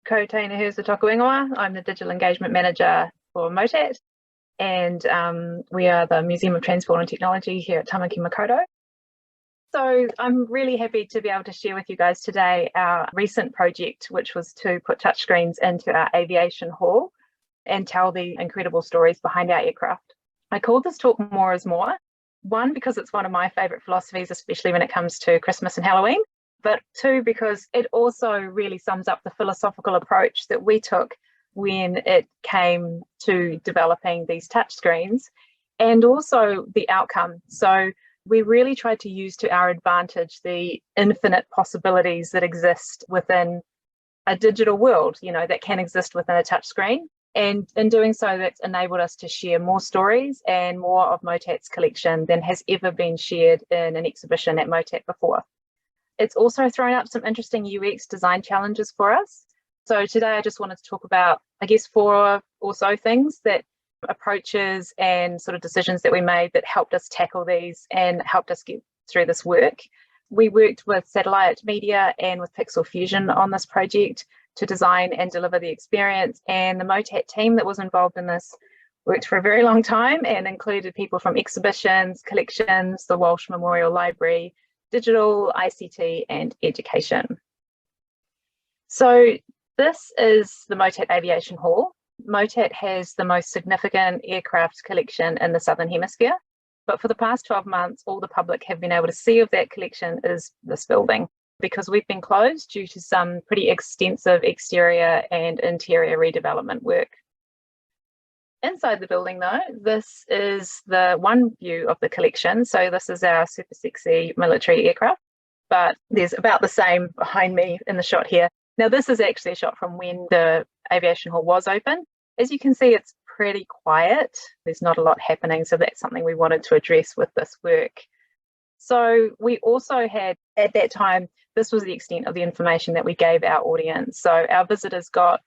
Ko Teina Herzer. I'm the Digital Engagement Manager for MOTAT, and we are the Museum of Transport and Technology here at Tamaki Makaurau. So I'm really happy to be able to share with you guys today our recent project, which was to put touchscreens into our Aviation Hall and tell the incredible stories behind our aircraft. I called this talk More is More. One, because it's one of my favourite philosophies, especially when it comes to Christmas and Halloween. But two, because it also really sums up the philosophical approach that we took when it came to developing these touchscreens and also the outcome. So we really tried to use to our advantage the infinite possibilities that exist within a digital world, that can exist within a touchscreen. And in doing so, that's enabled us to share more stories and more of MOTAT's collection than has ever been shared in an exhibition at MOTAT before. It's also thrown up some interesting UX design challenges for us. So today I just wanted to talk about, I guess, 4 or so things, that approaches and sort of decisions that we made that helped us tackle these and helped us get through this work. We worked with Satellite Media and with Pixel Fusion on this project to design and deliver the experience, and the MOTAT team that was involved in this worked for a very long time and included people from exhibitions, collections, the Walsh Memorial Library, digital, ICT and education. So this is the MOTAT Aviation Hall. MOTAT has the most significant aircraft collection in the Southern Hemisphere, but for the past 12 months, all the public have been able to see of that collection is this building, because we've been closed due to some pretty extensive exterior and interior redevelopment work. Inside the building though, this is the one view of the collection. So this is our super sexy military aircraft, but there's about the same behind me in the shot here. Now this is actually a shot from when the Aviation Hall was open. As you can see, it's pretty quiet. There's not a lot happening. So that's something we wanted to address with this work. So we also had, at that time, this was the extent of the information that we gave our audience. So our visitors got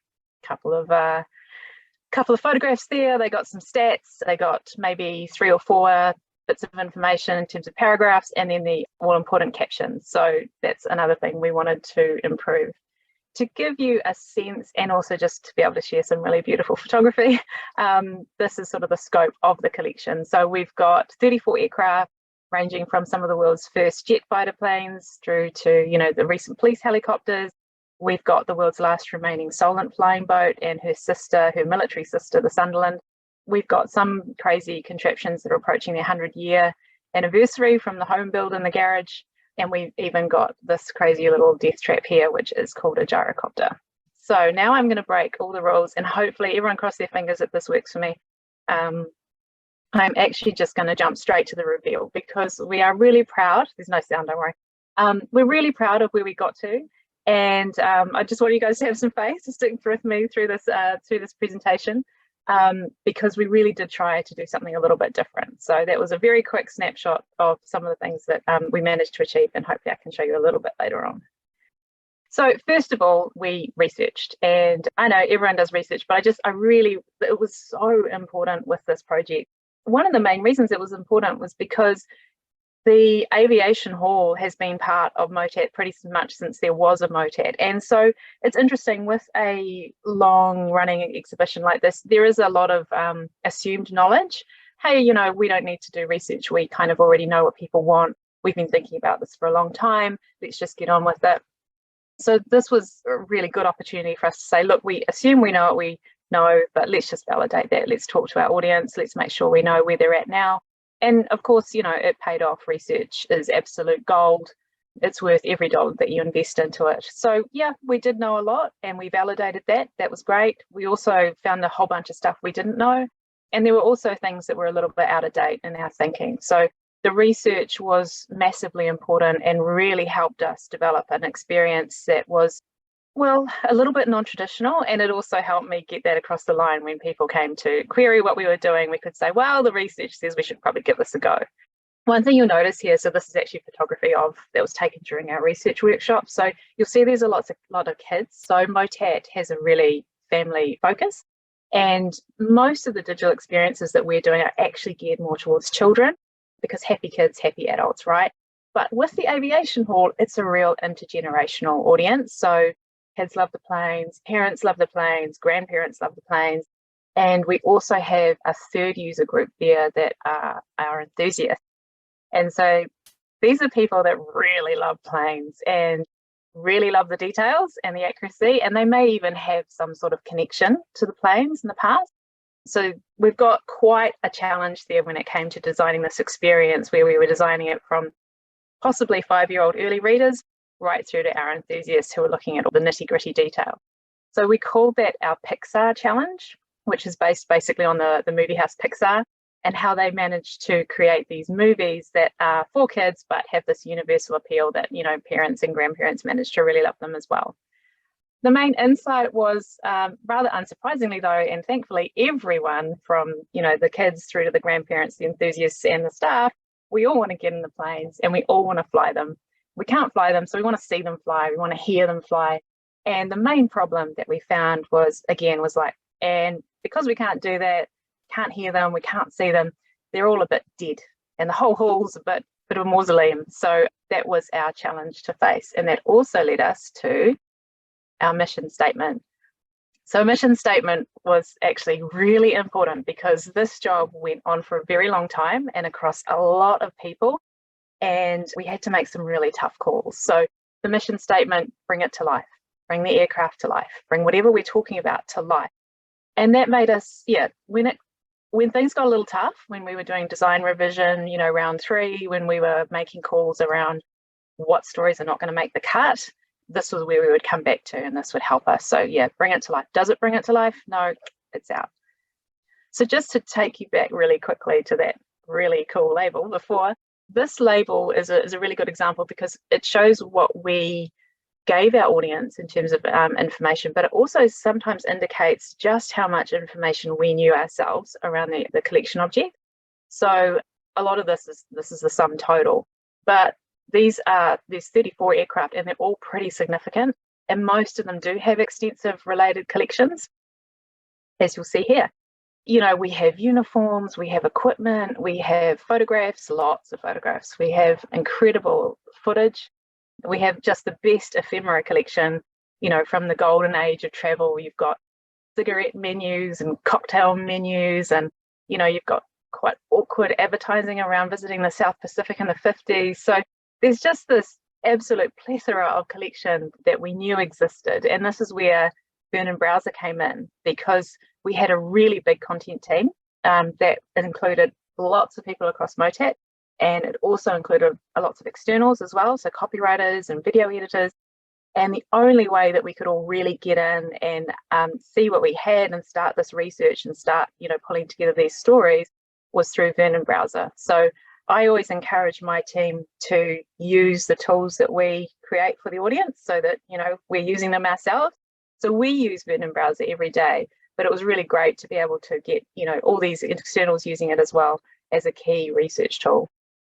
a couple of photographs there, they got some stats, they got maybe 3 or 4 bits of information in terms of paragraphs, and then the all-important captions. So that's another thing we wanted to improve. To give you a sense, and also just to be able to share some really beautiful photography, this is sort of the scope of the collection. So we've got 34 aircraft, ranging from some of the world's first jet fighter planes through to, the recent police helicopters. We've got the world's last remaining Solent flying boat and her military sister, the Sunderland. We've got some crazy contraptions that are approaching their 100-year anniversary from the home build in the garage. And we've even got this crazy little death trap here, which is called a gyrocopter. So now I'm going to break all the rules, and hopefully everyone cross their fingers that this works for me. I'm actually just going to jump straight to the reveal, because we are really proud. There's no sound, don't worry. We're really proud of where we got to. And I just want you guys to have some faith to stick with me through this presentation, because we really did try to do something a little bit different. So that was a very quick snapshot of some of the things that we managed to achieve, and hopefully I can show you a little bit later on. So first of all, we researched, and I know everyone does research, but it was so important with this project. One of the main reasons it was important was because the Aviation Hall has been part of MOTAT pretty much since there was a MOTAT. And so it's interesting, with a long running exhibition like this, there is a lot of assumed knowledge. Hey, we don't need to do research. We kind of already know what people want. We've been thinking about this for a long time. Let's just get on with it. So this was a really good opportunity for us to say, look, we assume we know what we know, but let's just validate that. Let's talk to our audience. Let's make sure we know where they're at now. And of course, it paid off. Research is absolute gold. It's worth every dollar that you invest into it. So yeah, we did know a lot, and we validated that. That was great. We also found a whole bunch of stuff we didn't know. And there were also things that were a little bit out of date in our thinking. So the research was massively important and really helped us develop an experience that was, well, a little bit non-traditional, and it also helped me get that across the line. When people came to query what we were doing, we could say, well, the research says we should probably give this a go. One thing you'll notice here, so this is actually photography that was taken during our research workshop. So you'll see there's a lot of kids. So MOTAT has a really family focus, and most of the digital experiences that we're doing are actually geared more towards children, because happy kids, happy adults, right? But with the Aviation Hall, it's a real intergenerational audience. So Kids love the planes, parents love the planes, grandparents love the planes. And we also have a third user group there that are our enthusiasts. And so these are people that really love planes and really love the details and the accuracy, and they may even have some sort of connection to the planes in the past. So we've got quite a challenge there when it came to designing this experience, where we were designing it from possibly 5-year-old early readers right through to our enthusiasts who are looking at all the nitty-gritty detail. So we called that our Pixar challenge, which is based basically on the movie house Pixar and how they managed to create these movies that are for kids but have this universal appeal that, you know, parents and grandparents managed to really love them as well. The main insight was, rather unsurprisingly though, and thankfully everyone from, you know, the kids through to the grandparents, the enthusiasts and the staff, we all want to get in the planes and we all want to fly them. We can't fly them, so we want to see them fly, we want to hear them fly. And the main problem that we found was, again, and because we can't do that, can't hear them, we can't see them, they're all a bit dead. And the whole hall's a bit of a mausoleum. So that was our challenge to face. And that also led us to our mission statement. So a mission statement was actually really important because this job went on for a very long time and across a lot of people. And we had to make some really tough calls. So the mission statement, bring it to life, bring the aircraft to life, bring whatever we're talking about to life. And that made us, when things got a little tough, when we were doing design revision, you know, round 3, when we were making calls around what stories are not going to make the cut, this was where we would come back to, and this would help us. So yeah, bring it to life. Does it bring it to life? No, it's out. So just to take you back really quickly to that really cool label before, this label is a really good example because it shows what we gave our audience in terms of information, but it also sometimes indicates just how much information we knew ourselves around the collection object. So a lot of this is the sum total, but there's 34 aircraft and they're all pretty significant, and most of them do have extensive related collections, as you'll see here. You know, we have uniforms, we have equipment, we have photographs, lots of photographs, we have incredible footage. We have just the best ephemera collection, you know, from the golden age of travel. You've got cigarette menus and cocktail menus, and, you know, you've got quite awkward advertising around visiting the South Pacific in the 50s. So there's just this absolute plethora of collection that we knew existed. And this is where Vernon Browser came in, because we had a really big content team that included lots of people across MOTAT. And it also included lots of externals as well, so copywriters and video editors. And the only way that we could all really get in and see what we had and start this research and start, you know, pulling together these stories was through Vernon Browser. So I always encourage my team to use the tools that we create for the audience so that, you know, we're using them ourselves. So we use Vernon Browser every day, but it was really great to be able to get, you know, all these externals using it as well as a key research tool.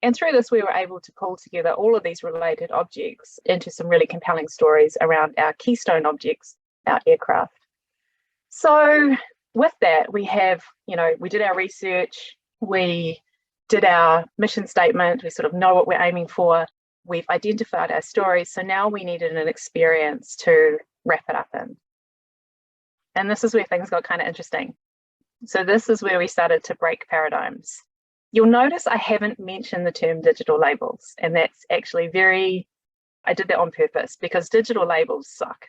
And through this, we were able to pull together all of these related objects into some really compelling stories around our keystone objects, our aircraft. So with that, we have, you know, we did our research, we did our mission statement, we sort of know what we're aiming for, we've identified our stories. So now we needed an experience to wrap it up in. And this is where things got kind of interesting. So this is where we started to break paradigms. You'll notice I haven't mentioned the term digital labels, and that's actually I did that on purpose because digital labels suck.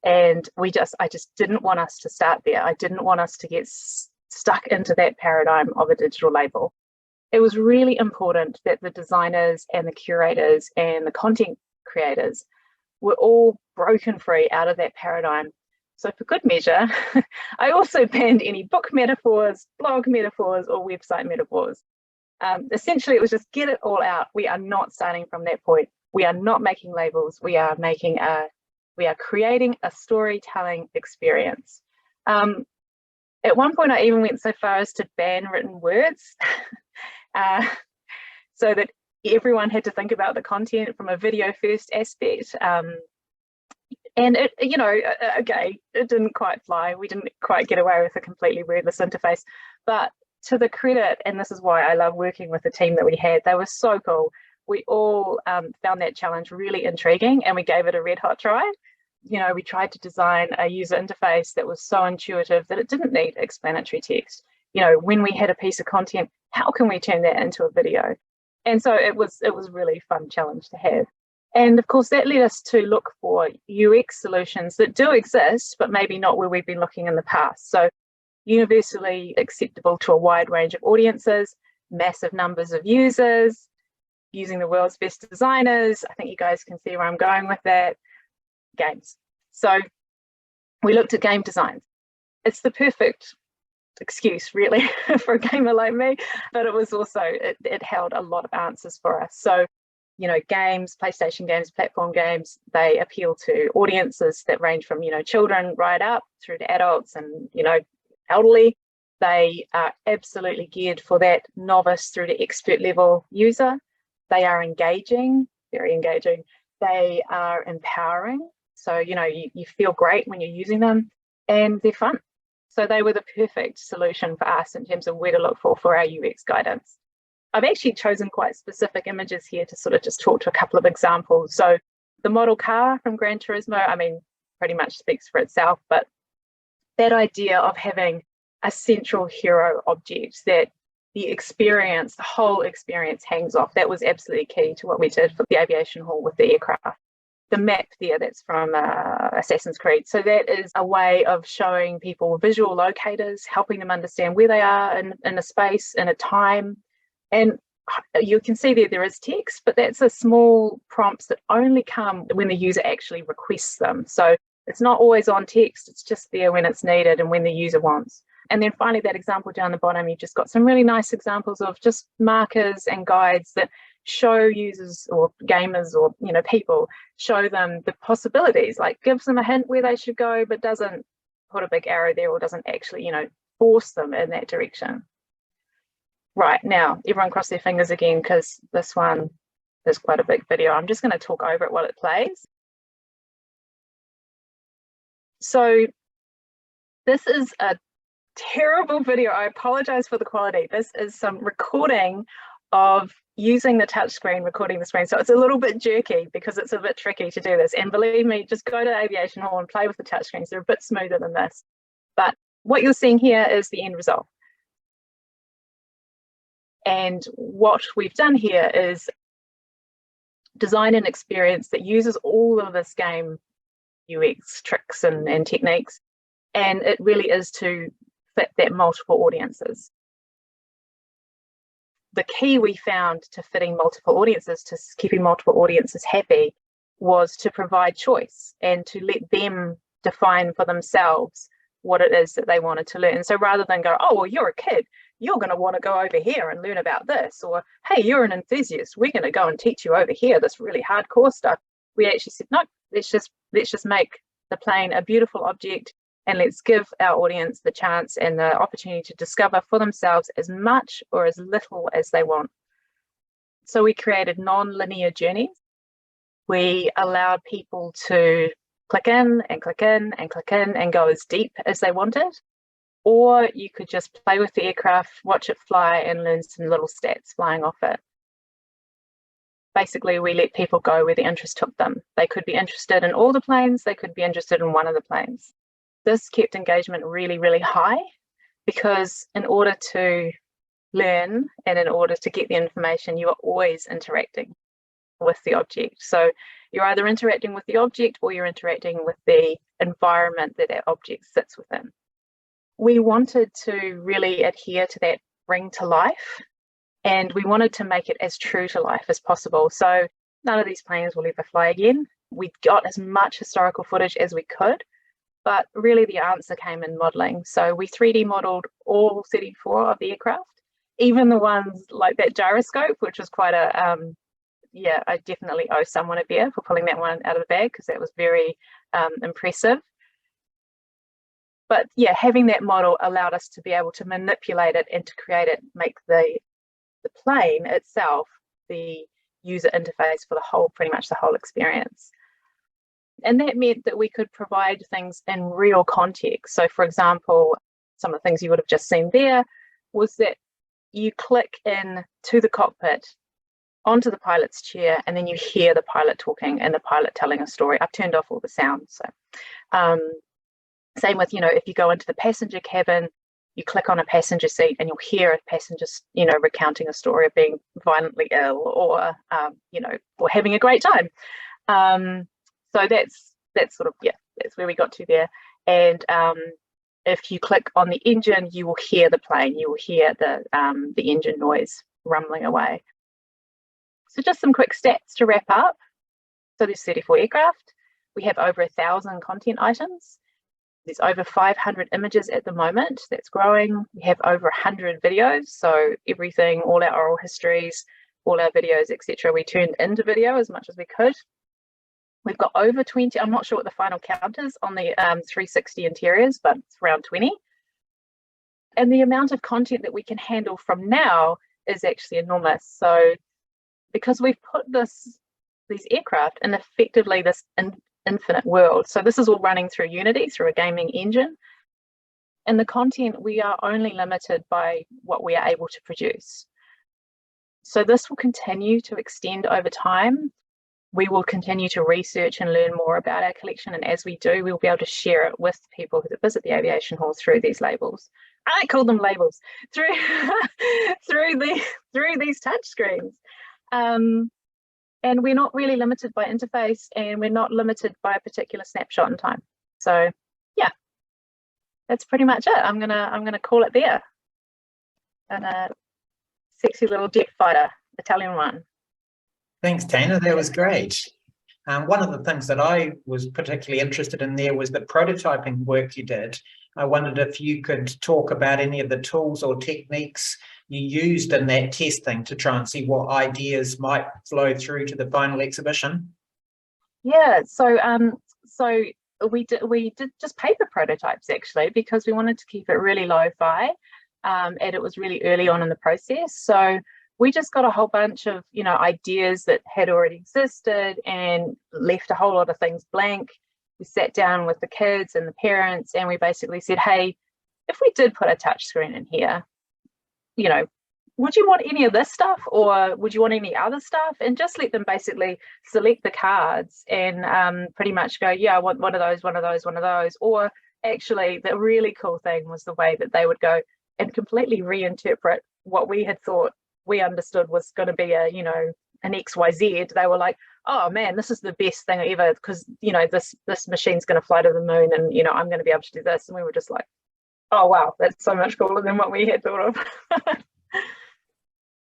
And I just didn't want us to start there. I didn't want us to get stuck into that paradigm of a digital label. It was really important that the designers and the curators and the content creators were all broken free out of that paradigm. So for good measure, I also banned any book metaphors, blog metaphors, or website metaphors. Essentially, it was just get it all out. We are not starting from that point. We are not making labels. We are creating a storytelling experience. At one point, I even went so far as to ban written words, so that everyone had to think about the content from a video first aspect. And it, you know, okay, it didn't quite fly. We didn't quite get away with a completely wordless interface, but to the credit, and this is why I love working with the team that we had, they were so cool. We all found that challenge really intriguing and we gave it a red hot try. we tried to design a user interface that was so intuitive that it didn't need explanatory text. When we had a piece of content, how can we turn that into a video? And so it was a really fun challenge to have. And of course, that led us to look for UX solutions that do exist, but maybe not where we've been looking in the past. So universally acceptable to a wide range of audiences, massive numbers of users, using the world's best designers. I think you guys can see where I'm going with that. Games. So we looked at game designs. It's the perfect excuse, really, for a gamer like me, but it was also, it held a lot of answers for us. So, games, PlayStation games, platform games, they appeal to audiences that range from, children right up through to adults and, elderly. They are absolutely geared for that novice through to expert level user. They are engaging, very engaging. They are empowering. So, you feel great when you're using them, and they're fun. So they were the perfect solution for us in terms of where to look for our UX guidance. I've actually chosen quite specific images here to sort of just talk to a couple of examples. So the model car from Gran Turismo, pretty much speaks for itself, but that idea of having a central hero object that the experience, the whole experience hangs off, that was absolutely key to what we did for the Aviation Hall with the aircraft. The map there, that's from Assassin's Creed. So that is a way of showing people visual locators, helping them understand where they are in a space, in a time. And you can see there is text, but that's a small prompts that only come when the user actually requests them. So it's not always on text, it's just there when it's needed and when the user wants. And then finally, that example down the bottom, you've just got some really nice examples of just markers and guides that show users or gamers or people, show them the possibilities, like gives them a hint where they should go, but doesn't put a big arrow there or doesn't actually force them in that direction. Right, now everyone cross their fingers again, because this one is quite a big video. I'm just going to talk over it while it plays. So this is a terrible video. I apologize for the quality. This is some recording of using the touchscreen, recording the screen. So it's a little bit jerky because it's a bit tricky to do this. And believe me, just go to Aviation Hall and play with the touchscreens. They're a bit smoother than this. But what you're seeing here is the end result. And what we've done here is design an experience that uses all of this game UX tricks and techniques. And it really is to fit that multiple audiences. The key we found to fitting multiple audiences, to keeping multiple audiences happy, was to provide choice and to let them define for themselves what it is that they wanted to learn. So rather than go, oh, well, you're a kid, you're going to want to go over here and learn about this, or hey, you're an enthusiast, we're going to go and teach you over here this really hardcore stuff. We actually said, no, let's just make the plane a beautiful object, and let's give our audience the chance and the opportunity to discover for themselves as much or as little as they want. So we created non-linear journeys. We allowed people to click in and click in and click in and go as deep as they wanted. Or you could just play with the aircraft, watch it fly, and learn some little stats flying off it. Basically, we let people go where the interest took them. They could be interested in all the planes, they could be interested in one of the planes. This kept engagement really, really high, because in order to learn and in order to get the information, you are always interacting with the object. So you're either interacting with the object or you're interacting with the environment that that object sits within. We wanted to really adhere to that bring to life, and we wanted to make it as true to life as possible. So none of these planes will ever fly again. We got as much historical footage as we could, but really the answer came in modelling. So we 3D modelled all 34 of the aircraft, even the ones like that gyroscope, which was quite a, yeah, I definitely owe someone a beer for pulling that one out of the bag, because that was very impressive. But yeah, having that model allowed us to be able to manipulate it and to create it, make the plane itself the user interface for the whole, pretty much the whole experience. And that meant that we could provide things in real context. So for example, some of the things you would have just seen there was that you click in to the cockpit onto the pilot's chair, and then you hear the pilot talking and the pilot telling a story. I've turned off all the sounds. So same with, if you go into the passenger cabin, you click on a passenger seat and you'll hear a passenger, recounting a story of being violently ill or, or having a great time. So that's sort of, that's where we got to there. And if you click on the engine, you will hear the plane, you will hear the engine noise rumbling away. So just some quick stats to wrap up. So there's 34 aircraft. We have over 1,000 content items. There's over 500 images at the moment. That's growing. We have over 100 videos. So everything, all our oral histories, all our videos, etc., we turned into video as much as we could. We've got over 20. I'm not sure what the final count is on the 360 interiors, but it's around 20. And the amount of content that we can handle from now is actually enormous. So because we've put these aircraft in effectively this infinite world. So this is all running through Unity, through a gaming engine. And the content, we are only limited by what we are able to produce. So this will continue to extend over time. We will continue to research and learn more about our collection. And as we do, we'll be able to share it with people who visit the Aviation Hall through these labels. I call them labels, through these touch screens. And we're not really limited by interface, and we're not limited by a particular snapshot in time. So yeah, that's pretty much it. I'm gonna call it there. And a sexy little jet fighter, Italian one. Thanks, Teina. That was great. One of the things that I was particularly interested in there was the prototyping work you did. I wondered if you could talk about any of the tools or techniques you used in that testing to try and see what ideas might flow through to the final exhibition. Yeah, so we did just paper prototypes actually, because we wanted to keep it really lo-fi, and it was really early on in the process. So we just got a whole bunch of ideas that had already existed and left a whole lot of things blank. We sat down with the kids and the parents, and we basically said, hey, if we did put a touch screen in here, would you want any of this stuff, or would you want any other stuff? And just let them basically select the cards and pretty much go, yeah, I want one of those, one of those, one of those. Or actually, the really cool thing was the way that they would go and completely reinterpret what we had thought we understood was going to be a, an XYZ. They were like, oh man, this is the best thing ever, because this machine's going to fly to the moon, and I'm going to be able to do this. And we were just like, oh wow, that's so much cooler than what we had thought of.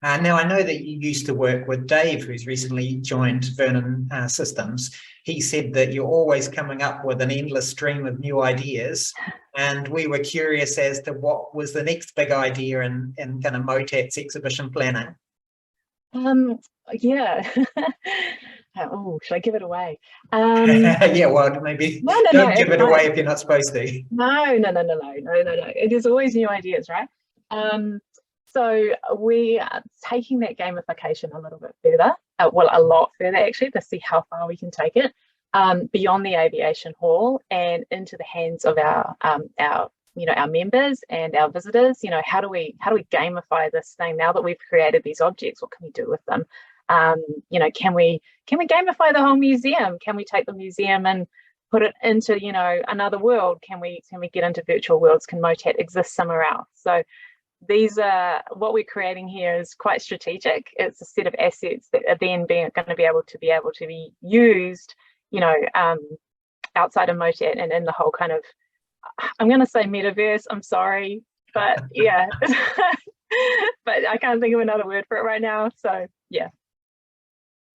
Now, I know that you used to work with Dave, who's recently joined Vernon Systems. He said that you're always coming up with an endless stream of new ideas, and we were curious as to what was the next big idea in kind of MOTAT's exhibition planning. Yeah. Oh, should I give it away? Yeah, well, maybe don't give it away if you're not supposed to. No. It is always new ideas, right? So we are taking that gamification a little bit further, well, a lot further actually, to see how far we can take it beyond the Aviation Hall and into the hands of our members and our visitors. How do we gamify this thing now that we've created these objects? What can we do with them? Can we gamify the whole museum? Can we take the museum and put it into another world? Can we get into virtual worlds? Can MOTAT exist somewhere else? So these are what we're creating here is quite strategic. It's a set of assets that are then going to be able to be used, outside of MOTAT and in the whole kind of, I'm going to say metaverse. I'm sorry, but yeah, but I can't think of another word for it right now. So yeah.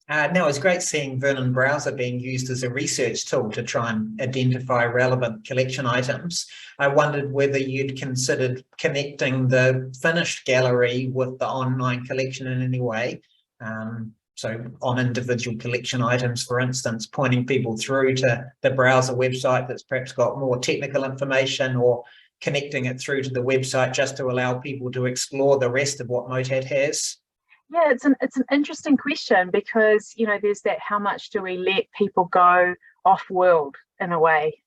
Now, it's great seeing Vernon Browser being used as a research tool to try and identify relevant collection items. I wondered whether you'd considered connecting the finished gallery with the online collection in any way. So on individual collection items, for instance, pointing people through to the browser website that's perhaps got more technical information, or connecting it through to the website just to allow people to explore the rest of what MOTAT has. Yeah, it's an interesting question, because there's that, how much do we let people go off world in a way?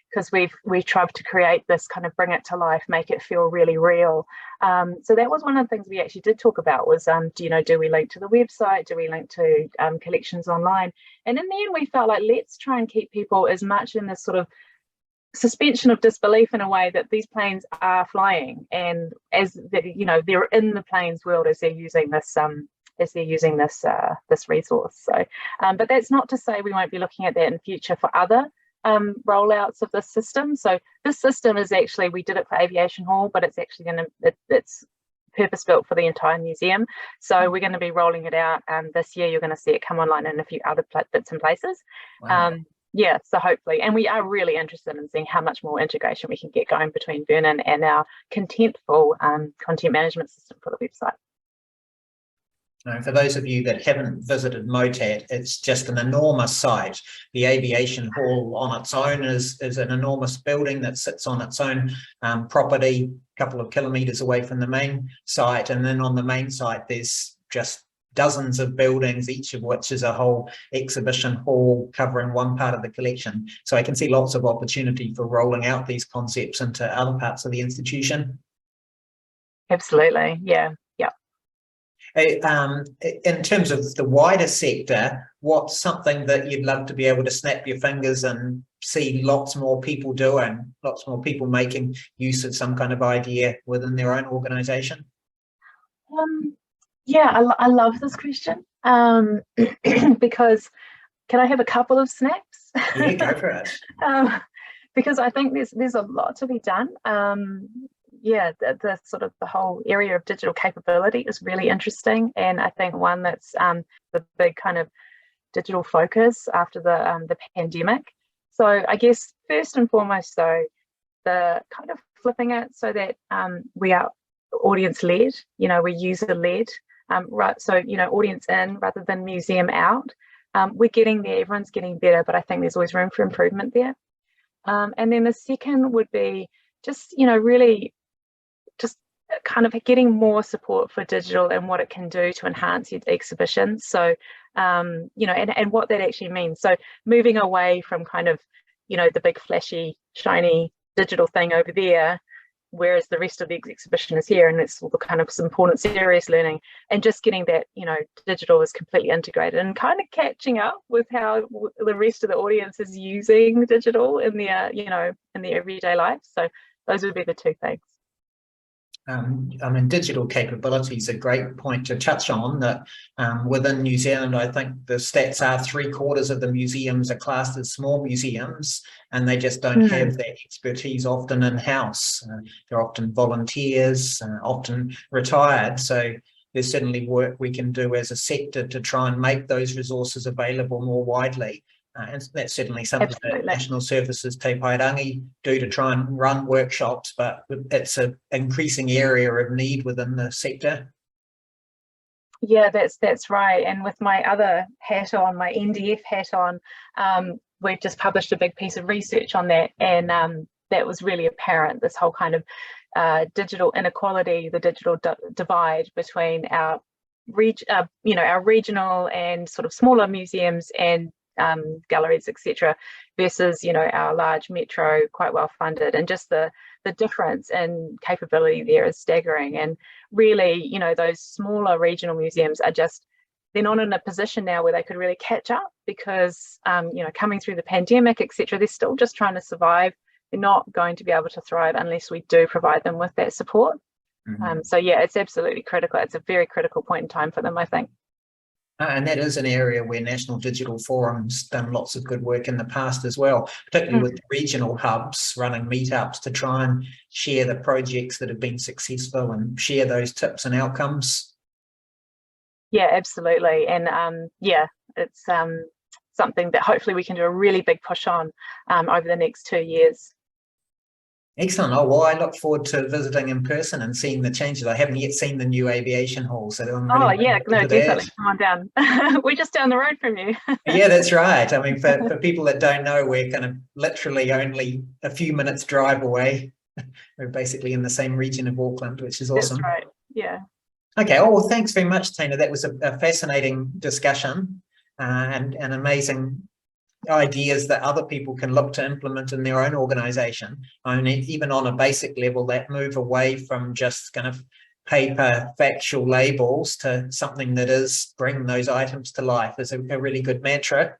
because we've tried to create this kind of bring it to life, make it feel really real. So that was one of the things we actually did talk about was, do we link to the website? Do we link to collections online? And in the end, we felt like let's try and keep people as much in this sort of suspension of disbelief in a way that these planes are flying, and as they're in the planes world as they're using this this resource. So but that's not to say we won't be looking at that in future for other rollouts of this system. So this system is actually, we did it for Aviation Hall, but it's actually it's purpose built for the entire museum. So we're going to be rolling it out this year. You're going to see it come online in a few other bits and places. Wow. Yeah, so hopefully, and we are really interested in seeing how much more integration we can get going between Vernon and our contentful content management system for the website. For those of you that haven't visited MOTAT, it's just an enormous site. The Aviation Hall on its own is an enormous building that sits on its own property, a couple of kilometres away from the main site. And then on the main site, there's just dozens of buildings, each of which is a whole exhibition hall covering one part of the collection. So I can see lots of opportunity for rolling out these concepts into other parts of the institution. Absolutely, yeah. In terms of the wider sector, what's something that you'd love to be able to snap your fingers and see lots more people doing, lots more people making use of some kind of idea within their own organisation? Yeah, I love this question because can I have a couple of snaps? Yeah, go for it. Because I think there's a lot to be done. Yeah, the sort of the whole area of digital capability is really interesting, and I think one that's the big kind of digital focus after the pandemic. So I guess first and foremost, though, the kind of flipping it so that we are audience led, we're user led, right? So audience in rather than museum out. We're getting there, everyone's getting better, but I think there's always room for improvement there. And then the second would be just really just kind of getting more support for digital and what it can do to enhance your exhibitions. So, and what that actually means. So moving away from kind of, the big flashy, shiny digital thing over there, whereas the rest of the exhibition is here, and it's all the kind of some important serious learning, and just getting that, digital is completely integrated and kind of catching up with how the rest of the audience is using digital in their, in their everyday life. So those would be the two things. Digital capability is a great point to touch on, that within New Zealand, I think the stats are 3/4 of the museums are classed as small museums, and they just don't have that expertise often in-house. They're often volunteers, often retired. So there's certainly work we can do as a sector to try and make those resources available more widely. And that's certainly something that National Services Te Paerangi do to try and run workshops, but it's an increasing area of need within the sector. Yeah, that's right. And with my other hat on, my NDF hat on, we've just published a big piece of research on that, and that was really apparent, this whole kind of digital inequality, the digital divide between our regional and sort of smaller museums and galleries, etc., versus our large metro, quite well funded, and just the difference in capability there is staggering. And really, those smaller regional museums are just, they're not in a position now where they could really catch up, because coming through the pandemic, etc., they're still just trying to survive. They're not going to be able to thrive unless we do provide them with that support. So yeah, it's absolutely critical. It's a very critical point in time for them, I think. And that is an area where National Digital Forum's done lots of good work in the past as well, particularly with regional hubs running meetups to try and share the projects that have been successful and share those tips and outcomes. Yeah, absolutely. And it's something that hopefully we can do a really big push on over the next 2 years. Excellent. Oh, well, I look forward to visiting in person and seeing the changes. I haven't yet seen the new Aviation Hall, so I'm really definitely come on down. We're just down the road from you. Yeah, that's right. I mean, for people that don't know, we're kind of literally only a few minutes drive away. We're basically in the same region of Auckland, which is awesome. That's right. Yeah. Okay. Oh, well, thanks very much, Teina. That was a fascinating discussion and an amazing ideas that other people can look to implement in their own organization. I mean, even on a basic level, that move away from just kind of paper factual labels to something that is bringing those items to life is a really good mantra.